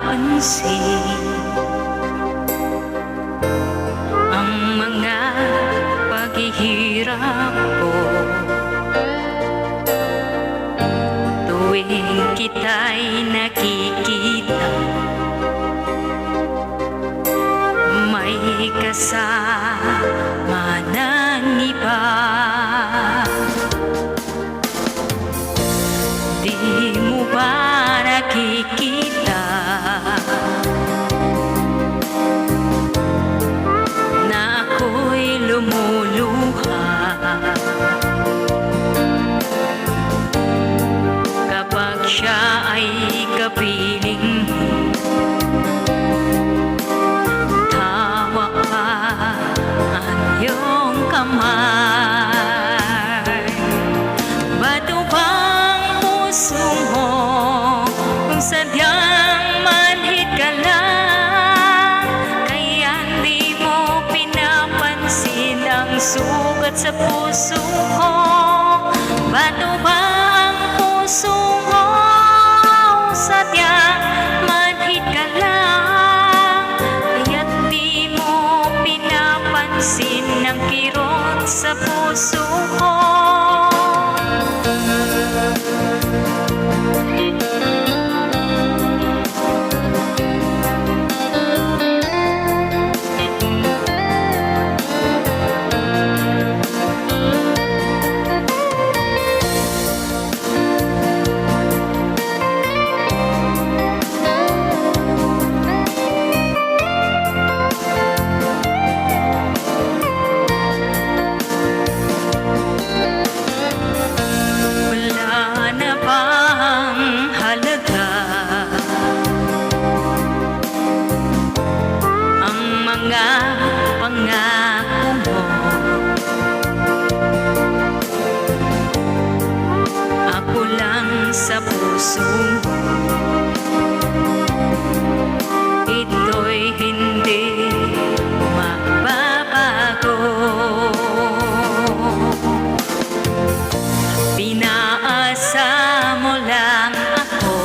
pinapansin ang mga paghihirap ko tuwing kita'y nakikita. May kasama ng iba, di mo ba nakikita na ako'y lumuluha kapag siya ay kapiling mo? Tawa ka ang iyong kamay. Bato bang puso mo kung sadyang manhid ka lang, kaya di mo pinapansin ang sugat sa puso ko? Bato bang puso mo sadyang manhid ka lang, kaya di mo pinapansin ang kirot sa puso ko? Pangako mo, ako lang sa puso mo, ito'y hindi mababago. Pinaasa mo lang ako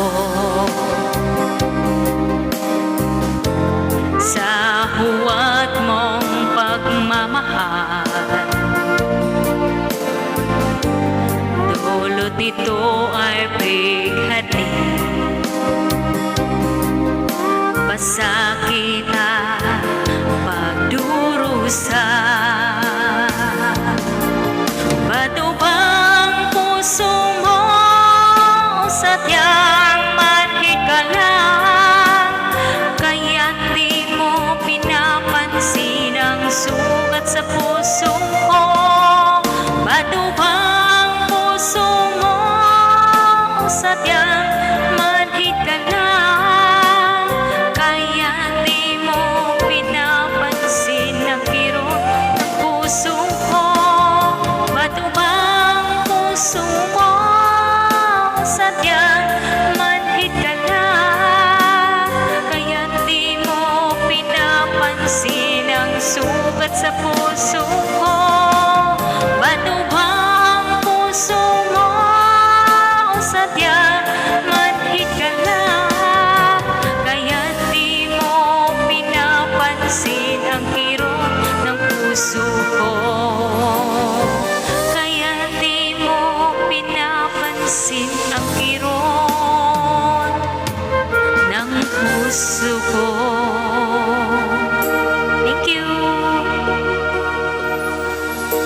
sa huwad mong pagmamahal. Dulot nito ay bighati, pasakita, pagdurusa. Bato bang puso mo sadyang manhid ka lang, kaya di mo pinapansin ang sugat sa puso ko? Bato bang puso mo sadyang manhid ka lang, kaya di mo pinapansin ang kirot ng puso ko? Bato bang puso mo sadyang manhid ka lang, kaya di mo pinapansin ang sugat sa puso ko? Bato bang puso mo sadyang manhid ka lang, kaya di mo pinapansin ang kirot ng puso ko? Kaya di mo pinapansin ang kirot